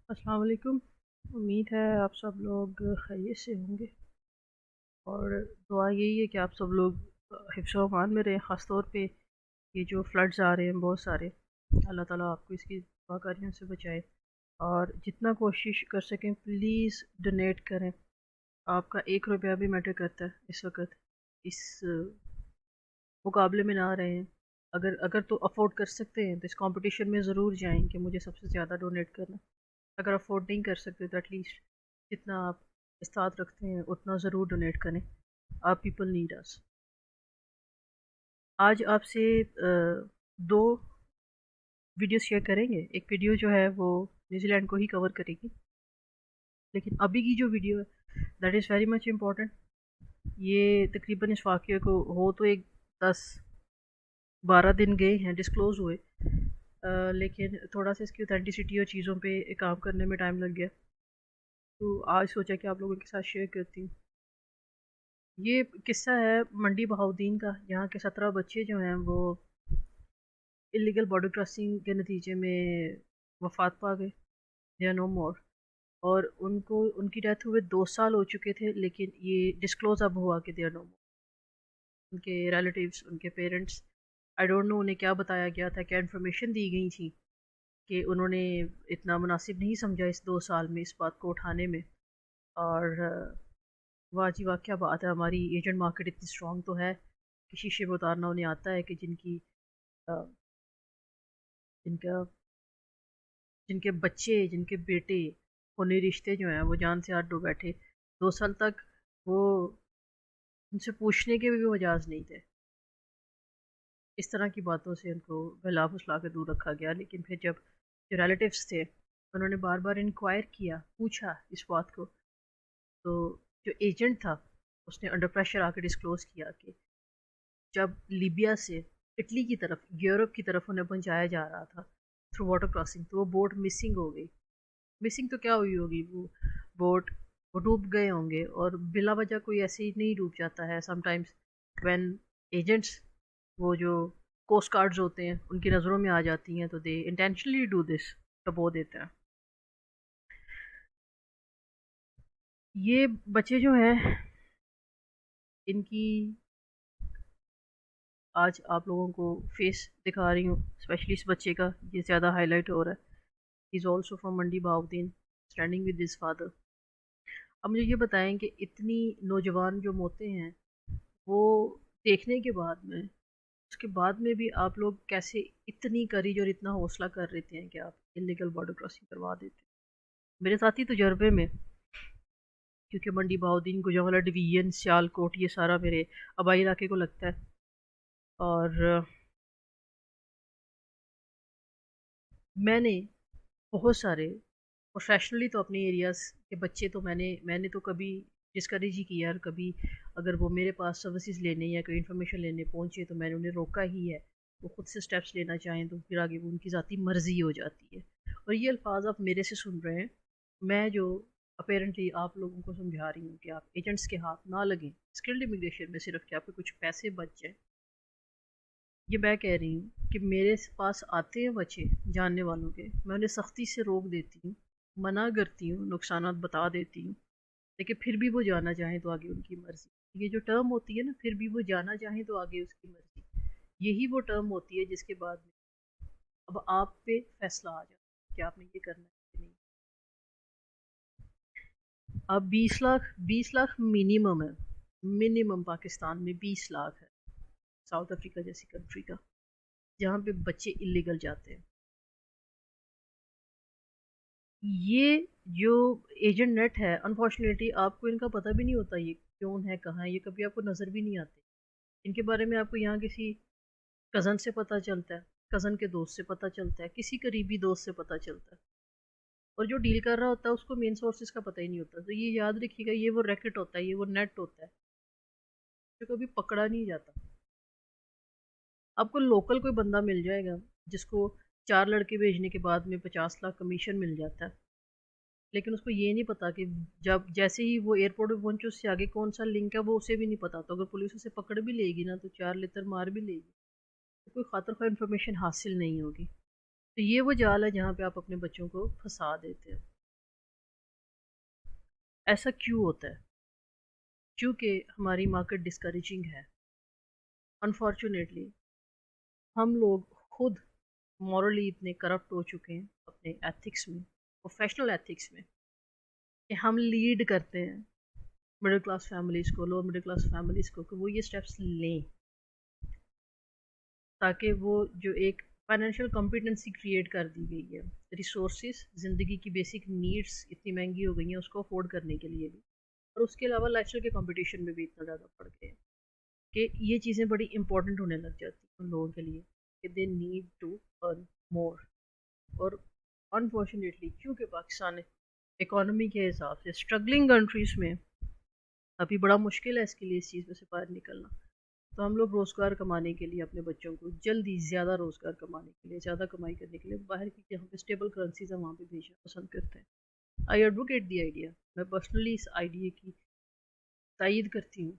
अस्सलाम वालेकुम। उम्मीद है आप सब लोग खैरियत से होंगे और दुआ यही है कि आप सब लोग हिफ्ज़ व अमान में रहें। ख़ास तौर पे ये जो फ्लड्स आ रहे हैं बहुत सारे, अल्लाह ताला आपको इसकी वाक़ारियों से बचाए और जितना कोशिश कर सकें प्लीज़ डोनेट करें। आपका 1 रुपया भी मैटर करता है इस वक़्त, इस मुकाबले में ना रहें। अगर अगर तो अफ़ोर्ड कर सकते हैं तो इस कॉम्पिटिशन में ज़रूर जाएँ कि मुझे सबसे ज़्यादा डोनेट करना। अगर अफ़ोर्ड नहीं कर सकते तो एटलीस्ट जितना आप इस्तात रखते हैं उतना ज़रूर डोनेट करें। आप पीपल नीड अस। आज आपसे 2 वीडियो शेयर करेंगे। एक वीडियो जो है वो न्यूज़ीलैंड को ही कवर करेगी, लेकिन अभी की जो वीडियो है that is very much important. ये तकरीबन इस वाक़ये को हो तो एक 10-12 दिन गए हैं डिस्क्लोज़ हुए, लेकिन थोड़ा सा इसकी ऑथेंटिसिटी और चीज़ों पे काम करने में टाइम लग गया, तो आज सोचा कि आप लोगों के साथ शेयर करती हूँ। ये किस्सा है मंडी बहाउद्दीन का, जहाँ के 17 बच्चे जो हैं वो इलीगल बॉर्डर क्रॉसिंग के नतीजे में वफात पा गए। दे आर नो मोर। और उनको उनकी डेथ हुए 2 साल हो चुके थे, लेकिन ये डिस्क्लोज अब हुआ कि दे आर नो मोर। उनके रिलेटिव्स, उनके पेरेंट्स, आई डोंट नो उन्हें क्या बताया गया था, क्या इन्फॉर्मेशन दी गई थी कि उन्होंने इतना मुनासिब नहीं समझा इस 2 साल में इस बात को उठाने में। और वाह जी वाह, क्या बात है, हमारी एजेंट मार्केट इतनी स्ट्रॉन्ग तो है कि शीशे में उतारना उन्हें आता है कि जिनकी अ, जिनका जिनके बच्चे, जिनके बेटे, खूनी रिश्ते जो हैं वो जान से हाथ धो बैठे। 2 साल तक वो उनसे पूछने के भी मजाज नहीं थे। इस तरह की बातों से उनको बहला फुसला के दूर रखा गया। लेकिन फिर जब जो रिलेटिव्स थे उन्होंने बार बार इंक्वायर किया, पूछा इस बात को, तो जो एजेंट था उसने अंडर प्रेशर आके डिस्क्लोज किया कि जब लीबिया से इटली की तरफ, यूरोप की तरफ उन्हें पहुंचाया जा रहा था थ्रू वाटर क्रॉसिंग, तो वो बोट मिसिंग हो गई। मिसिंग तो क्या हुई होगी, वो बोट वो डूब गए होंगे, और बिला वजह कोई ऐसे ही नहीं डूब जाता है। समटाइम्स व्हेन एजेंट्स, वो जो कोस्ट गार्ड्स होते हैं, उनकी नज़रों में आ जाती हैं तो दे इंटेंशनली डू दिस, डबो देते हैं। ये बच्चे जो हैं इनकी आज आप लोगों को फेस दिखा रही हूँ, स्पेशली इस बच्चे का ये ज़्यादा हाईलाइट हो रहा है। He is also from Mandi Bahauddin, standing with his father. अब मुझे ये बताएं कि इतनी नौजवान जो मौतें हैं वो देखने के बाद में, उसके बाद में भी आप लोग कैसे इतनी करीज और इतना हौसला कर लेते हैं कि आप इलीगल बॉर्डर क्रॉसिंग करवा देते हैं। मेरे साथी तजर्बे में, क्योंकि मंडी बहाउद्दीन, गुजरांवाला डिवीजन, सियालकोट, ये सारा मेरे आबाई इलाके को लगता है। और मैंने बहुत सारे प्रोफेशनली तो अपने एरियाज़ के बच्चे तो मैंने तो कभी डिस्करेज ही किया, और कभी अगर वो मेरे पास सर्विसेज लेने या कोई इन्फॉर्मेशन लेने पहुंचे तो मैंने उन्हें रोका ही है। वो खुद से स्टेप्स लेना चाहें तो फिर आगे वो उनकी ज़ाती मर्ज़ी हो जाती है। और ये अल्फाज आप मेरे से सुन रहे हैं, मैं जो अपेरेंटली आप लोगों को समझा रही हूँ कि आप एजेंट्स के हाथ ना लगें स्किल्ड इमिग्रेशन में, सिर्फ कि आपके कुछ पैसे बच जाएँ। ये मैं कह रही हूँ कि मेरे पास आते हैं बच्चे जानने वालों के, मैं उन्हें सख्ती से रोक देती हूँ, मना करती हूँ, नुकसानात बता देती हूँ, लेकिन फिर भी वो जाना चाहें तो आगे उनकी मर्ज़ी। ये जो टर्म होती है ना, फिर भी वो जाना चाहें तो आगे उसकी मर्ज़ी, यही वो टर्म होती है जिसके बाद में अब आप पे फैसला आ जाता है कि आपने ये करना है कि नहीं। अब 20 लाख मिनिमम है, मिनिमम पाकिस्तान में 20 लाख है, साउथ अफ्रीका जैसी कंट्री का, जहाँ पे बच्चे इलीगल जाते हैं। ये जो एजेंट नेट है, अनफॉर्चुनेटली आपको इनका पता भी नहीं होता ये कौन है, कहाँ है, ये कभी आपको नज़र भी नहीं आते। इनके बारे में आपको यहाँ किसी कज़न से पता चलता है, कज़न के दोस्त से पता चलता है, किसी करीबी दोस्त से पता चलता है, और जो डील कर रहा होता है उसको मेन सोर्सेज का पता ही नहीं होता। तो ये याद रखिएगा, ये वो रैकेट होता है, ये वो नेट होता है जो कभी पकड़ा नहीं जाता। आपको लोकल कोई बंदा मिल जाएगा जिसको 4 लड़के भेजने के बाद में 50 लाख कमीशन मिल जाता है, लेकिन उसको ये नहीं पता कि जब जैसे ही वो एयरपोर्ट पे पहुंचे उससे आगे कौन सा लिंक है वो उसे भी नहीं पता। तो अगर पुलिस उसे पकड़ भी लेगी ना तो 4 लितर मार भी लेगी, तो कोई खातर खा इन्फॉर्मेशन हासिल नहीं होगी। तो ये वो जाल है जहाँ पे आप अपने बच्चों को फंसा देते हैं। ऐसा क्यों होता है? क्योंकि हमारी मार्केट डिस्करेजिंग है। अनफॉर्चुनेटली हम लोग खुद मॉरली इतने करप्ट हो चुके हैं अपने एथिक्स में, प्रोफेशनल एथिक्स में, कि हम लीड करते हैं मिडिल क्लास फैमिलीज़ को, लोअर मिडिल क्लास फैमिलीज़ को, कि वो ये स्टेप्स लें ताकि वो जो एक फाइनेंशियल कॉम्पिटेंसी क्रिएट कर दी गई है, रिसोर्सेज, ज़िंदगी की बेसिक नीड्स इतनी महंगी हो गई हैं उसको अफोर्ड करने के लिए भी, और उसके अलावा लाइफस्टाइल के कंपटीशन में भी इतना ज़्यादा बढ़ गए हैं कि ये चीज़ें बड़ी इंपॉर्टेंट होने लग जाती हैं उन लोगों के लिए कि they need to earn more. और अनफॉर्चुनेटली क्योंकि पाकिस्तान इकोनॉमी के हिसाब से स्ट्रगलिंग कंट्रीज़ में अभी बड़ा मुश्किल है इसके लिए, इस चीज़ में से बाहर निकलना, तो हम लोग रोज़गार कमाने के लिए अपने बच्चों को जल्दी ज़्यादा रोज़गार कमाने के लिए, ज़्यादा कमाई करने के लिए बाहर की जहाँ पे स्टेबल करेंसीज है वहाँ पे भेजना पसंद करते हैं। आई एडवोकेट दी आइडिया, मैं पर्सनली इस आइडिया की तायद करती हूँ।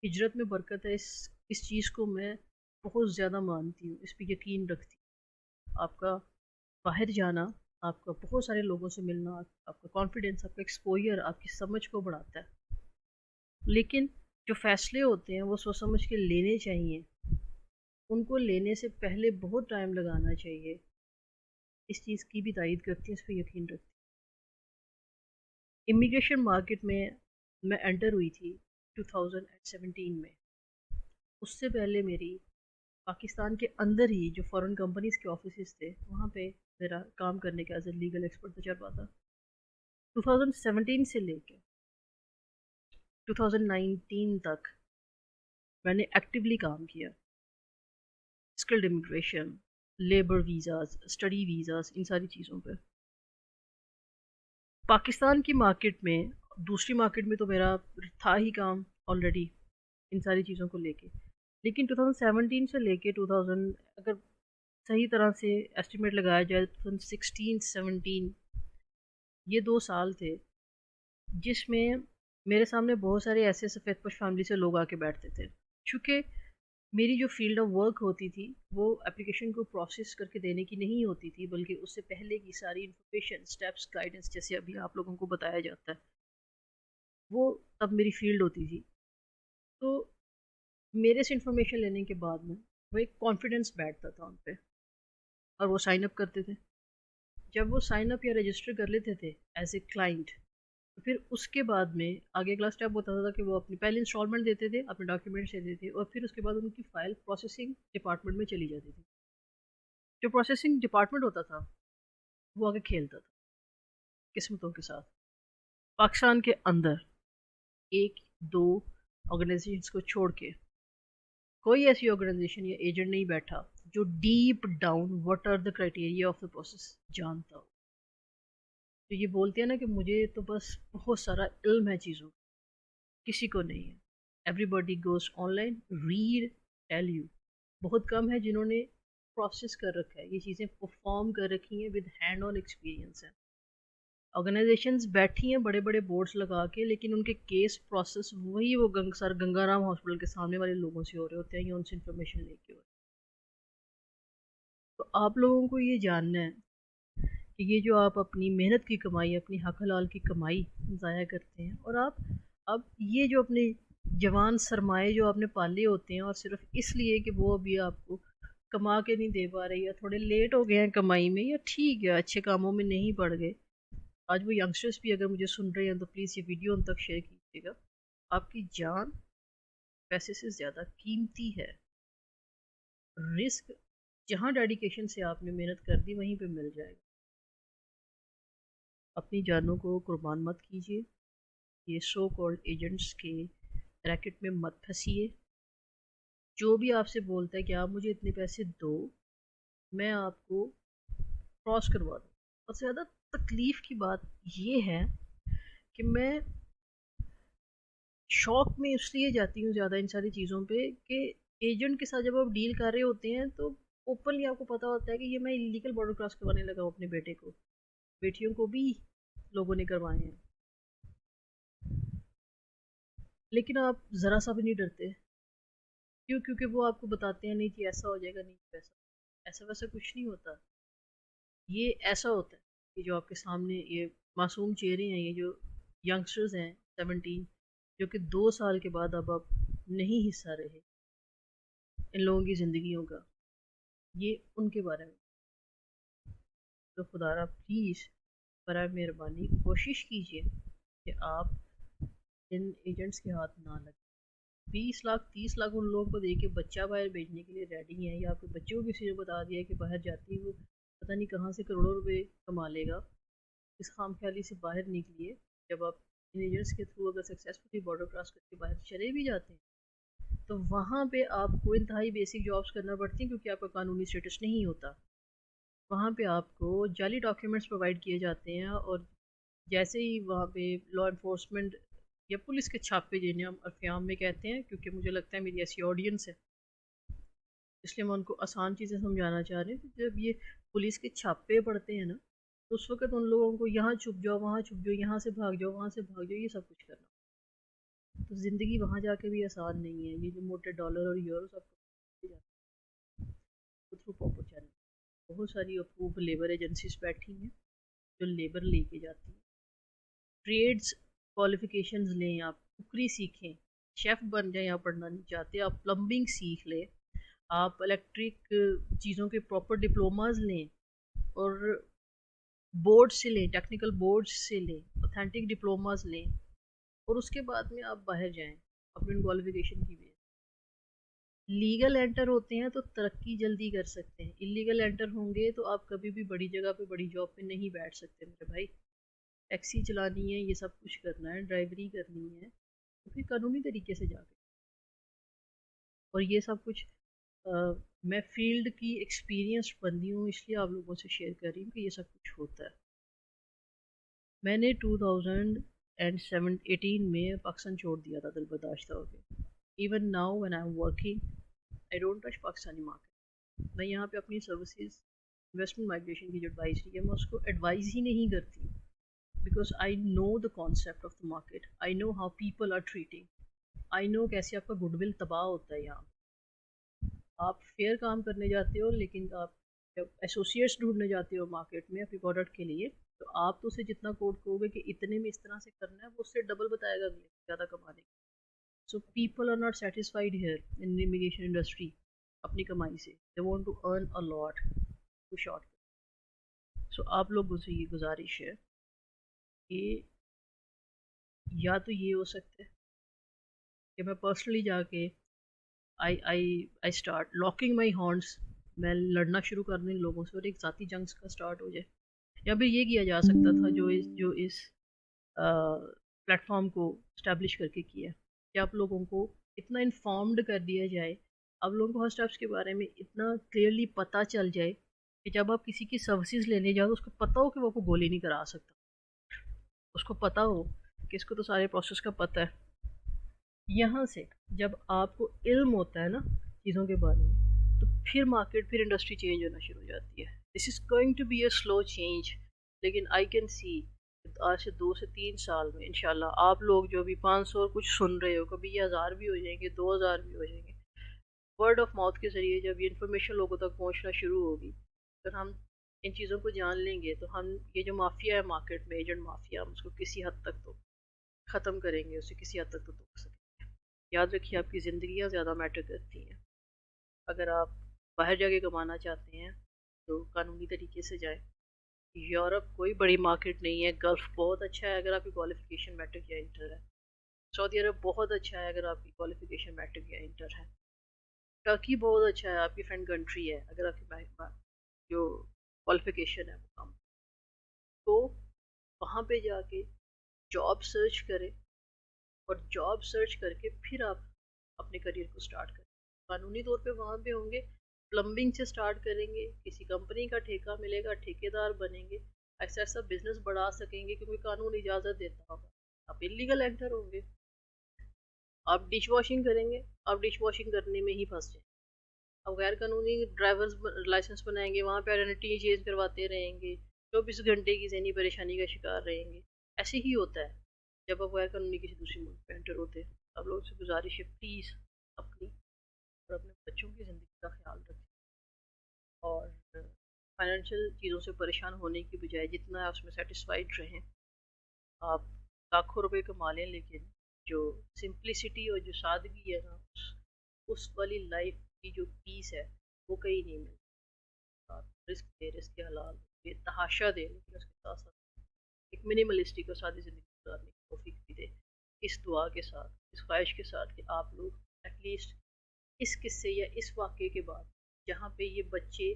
हिजरत में बरकत है, इस चीज़ को मैं बहुत ज़्यादा मानती हूँ, इस पर यकीन रखती हूँ। आपका बाहर जाना, आपका बहुत सारे लोगों से मिलना, आपका कॉन्फिडेंस, आपका एक्सपोजर आपकी समझ को बढ़ाता है। लेकिन जो फ़ैसले होते हैं वो सोच समझ के लेने चाहिए, उनको लेने से पहले बहुत टाइम लगाना चाहिए। इस चीज़ की भी तायद करती हूँ, इस पर यकीन रखती हूँ। इमिग्रेशन मार्केट में मैं एंटर हुई थी 2017 में। उससे पहले मेरी पाकिस्तान के अंदर ही जो फॉरेन कंपनीज़ के ऑफिस थे वहाँ पे मेरा काम करने का एज ए लीगल एक्सपर्ट तजर्बा था। 2017 से लेकर 2019 तक मैंने एक्टिवली काम किया, skilled immigration, labour visas, study visas, इन सारी चीज़ों पर। पाकिस्तान की मार्केट में, दूसरी मार्केट में तो मेरा था ही काम ऑलरेडी इन सारी चीज़ों को लेके, लेकिन 2017 से लेके 2000, अगर सही तरह से एस्टिमेट लगाया जाए 2016-17, ये 2 साल थे जिसमें मेरे सामने बहुत सारे ऐसे सफ़ेदपोश फैमिली से लोग आके बैठते थे। चूँकि मेरी जो फ़ील्ड ऑफ वर्क होती थी वो एप्लीकेशन को प्रोसेस करके देने की नहीं होती थी, बल्कि उससे पहले की सारी इन्फॉर्मेशन, स्टेप्स, गाइडेंस, जैसे अभी आप लोगों को बताया जाता है, वो तब मेरी फ़ील्ड होती थी। तो मेरे से इन्फॉर्मेशन लेने के बाद में वो एक कॉन्फिडेंस बैठता था उन पे, और वो साइन अप करते थे। जब वो साइन अप या रजिस्टर कर लेते थे एज ए क्लाइंट, तो फिर उसके बाद में आगे अगला स्टेप होता था कि वो अपनी पहले इंस्टॉलमेंट देते थे, अपने डॉक्यूमेंट्स देते थे, और फिर उसके बाद उनकी फ़ाइल प्रोसेसिंग डिपार्टमेंट में चली जाती थी। जो प्रोसेसिंग डिपार्टमेंट होता था वो आगे खेलता था किस्मतों के साथ। पाकिस्तान के अंदर एक दो ऑर्गेनाइजेशंस को छोड़ के कोई ऐसी ऑर्गेनाइजेशन या एजेंट नहीं बैठा जो deep down what are the criteria of the process जानता हो। तो ये बोलते हैं ना कि मुझे तो बस बहुत सारा इल्म है चीज़ों, किसी को नहीं है। Everybody goes online, read, tell you. बहुत कम है जिन्होंने प्रोसेस कर रखा है, ये चीज़ें परफॉर्म कर रखी हैं विद हैंड ऑन एक्सपीरियंस है। ऑर्गेनाइजेशंस बैठी हैं बड़े बड़े बोर्ड्स लगा के, लेकिन उनके केस प्रोसेस वही वो सर गंगाराम हॉस्पिटल के सामने वाले लोगों से हो रहे होते हैं या उनसे इन्फॉर्मेशन लेके हो रहे हैं। तो आप लोगों को ये जानना है कि ये जो आप अपनी मेहनत की कमाई, अपनी हक हलाल की कमाई ज़ाया करते हैं, और आप अब ये जो अपने जवान सरमाए जो आपने पाले होते हैं, और सिर्फ इसलिए कि वो अभी आपको कमा के नहीं दे पा रही, या थोड़े लेट हो गए हैं कमाई में, या ठीक है अच्छे कामों में नहीं पड़ गए, आज वो यंगस्टर्स भी अगर मुझे सुन रहे हैं तो प्लीज़ ये वीडियो उन तक शेयर कीजिएगा। आपकी जान पैसे से ज़्यादा कीमती है। रिस्क जहाँ डेडिकेशन से आपने मेहनत कर दी वहीं पे मिल जाएगा। अपनी जानों को कुर्बान मत कीजिए, ये सो कॉल्ड एजेंट्स के रैकेट में मत फंसिए। जो भी आपसे बोलता है कि आप मुझे इतने पैसे दो, मैं आपको क्रॉस करवा दूँ। और ज़्यादा तकलीफ़ की बात ये है कि मैं शौक में इसलिए जाती हूँ ज़्यादा इन सारी चीज़ों पे कि एजेंट के साथ जब आप डील कर रहे होते हैं तो ओपनली आपको पता होता है कि ये मैं इलीगल बॉर्डर क्रॉस करवाने लगा हूँ अपने बेटे को, बेटियों को भी लोगों ने करवाए हैं, लेकिन आप ज़रा सा भी नहीं डरते। क्यों? क्योंकि वो आपको बताते हैं नहीं जी ऐसा हो जाएगा, नहीं जी वैसा, ऐसा वैसा कुछ नहीं होता। ये ऐसा होता है कि जो आपके सामने ये मासूम चेहरे हैं, ये जो यंगस्टर्स हैं 17, जो कि 2 साल के बाद अब नहीं हिस्सा रहे इन लोगों की ज़िंदगियों का, ये उनके बारे में। तो खुदारा प्लीज़ बराए मेहरबानी कोशिश कीजिए कि आप इन एजेंट्स के हाथ ना लगे। 20 लाख 30 लाख उन लोगों को दे के बच्चा बाहर भेजने के लिए रेडी हैं, या आपके बच्चे को किसी ने बता दिया कि बाहर जाती है वो पता नहीं कहाँ से करोड़ों रुपए कमा लेगा, इस खाम ख्याली से बाहर निकलिए। जब आप इन एजेंट्स के थ्रू अगर सक्सेसफुली बॉर्डर क्रॉस करके बाहर चले भी जाते हैं तो वहाँ पे आपको इंतहाई बेसिक जॉब्स करना पड़ती हैं, क्योंकि आपका कानूनी स्टेटस नहीं होता। वहाँ पे आपको जाली डॉक्यूमेंट्स प्रोवाइड किए जाते हैं, और जैसे ही वहाँ पे लॉ इन्फोर्समेंट या पुलिस के छापे जिन्हें हम अफ़याम में कहते हैं, क्योंकि मुझे लगता है मेरी ऐसी ऑडियंस है इसलिए मैं उनको आसान चीज़ें समझाना चाह रही हूँ कि जब ये पुलिस के छापे पड़ते हैं ना, तो उस वक्त उन लोगों को यहाँ छुप जाओ, वहाँ छुप जाओ, यहाँ से भाग जाओ, वहाँ से भाग जाओ, ये सब कुछ करना। तो ज़िंदगी वहाँ जाके भी आसान नहीं है। ये जो मोटे डॉलर और यूरो सब थ्रू प्रॉपर चैनल, बहुत सारी अप्रूव लेबर एजेंसीज बैठी हैं जो लेबर लेके जाती हैं। ट्रेड्स क्वालिफिकेशंस लें, आप कुकरी सीखें, शेफ़ बन जाएं, आप पढ़ना नहीं चाहते आप प्लम्बिंग सीख लें, आप इलेक्ट्रिक चीज़ों के प्रॉपर डिप्लोमाज लें, और बोर्ड से लें, टेक्निकल बोर्ड से लें, ऑथेंटिक डिप्लोमाज लें, और उसके बाद में आप बाहर जाएं अपनी क्वालिफिकेशन की बेस। लीगल एंटर होते हैं तो तरक्की जल्दी कर सकते हैं, इलीगल एंटर होंगे तो आप कभी भी बड़ी जगह पे बड़ी जॉब पे नहीं बैठ सकते मेरे भाई। टैक्सी चलानी है, ये सब कुछ करना है, ड्राइवरी करनी है, तो फिर कानूनी तरीके से जाके, और ये सब कुछ मैं फील्ड की एक्सपीरियंस बंदी हूँ, इसलिए आप लोगों से शेयर कर रही हूँ कि ये सब कुछ होता है। मैंने 2018 में पाकिस्तान छोड़ दिया था दिल बर्दाश्त हो गया। Even now when I am working I don't touch Pakistani market. मैं यहाँ पे अपनी सर्विसेज इन्वेस्टमेंट माइग्रेशन की जो एडवाइजरी है मैं उसको एडवाइस ही नहीं करती, because I know the concept of the market, I know how people are treating, I know कैसे आपका गुडविल तबाह होता है। यहाँ आप फेयर काम करने जाते हो, लेकिन आप जब एसोसिएट्स ढूंढने जाते हो मार्केट में अपनी प्रोडक्ट के लिए, तो आप तो उसे जितना कोट करोगे कि इतने में इस तरह से करना है, वो उससे डबल बताएगा अगले ज़्यादा कमाने की। So people are not satisfied here in immigration industry अपनी कमाई से, they want to earn a lot too short. So आप लोगों से ये गुजारिश है कि या तो ये हो सकता है कि मैं पर्सनली जाके I I I start locking my horns, मैं लड़ना शुरू कर दूँ इन लोगों से और एक ज़ाती जंग का स्टार्ट हो जाए। या फिर ये किया जा सकता था जो इस प्लेटफॉर्म को इस्टेब्लिश करके किया, कि आप लोगों को इतना इन्फॉर्म्ड कर दिया जाए, आप लोगों को हर स्टेप्स के बारे में इतना क्लियरली पता चल जाए कि जब आप किसी की सर्विसेज लेने जाओ तो उसको पता हो कि वो आपको गोली नहीं करा सकता, उसको पता हो कि इसको तो सारे प्रोसेस का पता है। यहाँ से जब आपको इल्म होता है ना चीज़ों के बारे में, तो फिर मार्केट, फिर इंडस्ट्री चेंज होना शुरू हो जाती है। This is going to be a slow change, लेकिन आई कैन सी आज से 2 से 3 साल में इंशाल्लाह आप लोग जो भी 500 और कुछ सुन रहे हो, कभी ये 1000 भी हो जाएंगे, 2000 भी हो जाएंगे, वर्ड ऑफ माउथ के ज़रिए जब ये इन्फॉर्मेशन लोगों तक पहुँचना शुरू होगी, फिर हम इन चीज़ों को जान लेंगे, तो हम ये जो माफिया है मार्केट में, एजेंट माफिया, हम उसको किसी हद तक तो ख़त्म करेंगे, उसे किसी हद तक तो रोक सकेंगे। याद रखिए आपकी ज़िंदगियाँ ज़्यादा मैटर करती हैं। अगर आप बाहर जाके कमाना चाहते हैं तो कानूनी तरीके से जाएं। यूरोप कोई बड़ी मार्केट नहीं है, गल्फ़ बहुत अच्छा है अगर आपकी क्वालिफ़िकेशन मैट्रिक या इंटर है, सऊदी अरब बहुत अच्छा है अगर आपकी क्वालिफ़िकेशन मैट्रिक या इंटर है, टर्की बहुत अच्छा है, आपकी फ्रेंड कंट्री है अगर आपकी जो क्वालिफ़िकेशन है वो कम। तो वहाँ पे जाके जॉब सर्च करें, और जॉब सर्च करके फिर आप अपने करियर को स्टार्ट करें। कानूनी तौर पे वहाँ पे होंगे, प्लम्बिंग से स्टार्ट करेंगे, किसी कंपनी का ठेका मिलेगा, ठेकेदार बनेंगे, ऐसा ऐसा बिजनेस बढ़ा सकेंगे क्योंकि कानून इजाज़त देता होगा। आप इलीगल एंटर होंगे, आप डिश वॉशिंग करेंगे, आप डिश वॉशिंग करने में ही फंस जाए, आप गैर कानूनी ड्राइवर्स लाइसेंस बनाएंगे, वहाँ पे आइडेंटिटी चेंज करवाते रहेंगे, 24 घंटे की ज़हनी परेशानी का शिकार रहेंगे। ऐसे ही होता है जब आप गैर कानूनी किसी दूसरी मुल्क पे एंटर होते हैं। आप लोगों से गुजारिश है प्लीज़ अपनी और अपने बच्चों की ज़िंदगी का ख्याल रखें, और फाइनेंशियल चीज़ों से परेशान होने की बजाय जितना आप उसमें सेटिस्फाइड रहें, आप लाखों रुपए कमा लें, लेकिन जो सिंप्लिसिटी और जो सादगी है ना, उस वाली लाइफ की जो पीस है वो कहीं नहीं मिलती। आप रिस्क दे, रिस्क के हलाल दे, तहाशा दे, लेकिन उसके साथ साथ एक मिनिमलिस्टिक और सादी ज़िंदगी गुजारने की तौफीक भी दे। इस दुआ के साथ, इस ख्वाहिश के साथ कि आप लोग एटलीस्ट इस किस्से या इस वाक़े के बाद, जहाँ पे ये बच्चे,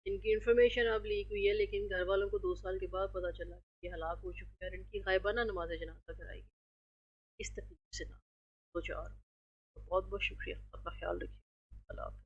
इनकी इन्फॉर्मेशन अब लीक हुई है लेकिन घर वालों को 2 साल के बाद पता चला कि ये हलाक हो चुके हैं और इनकी गायबाना नमाज जनाजा कराई गई, इस तकलीफ से ना दो चार। बहुत बहुत शुक्रिया, अपना ख्याल रखिए। अल्लाह हाफ़िज़।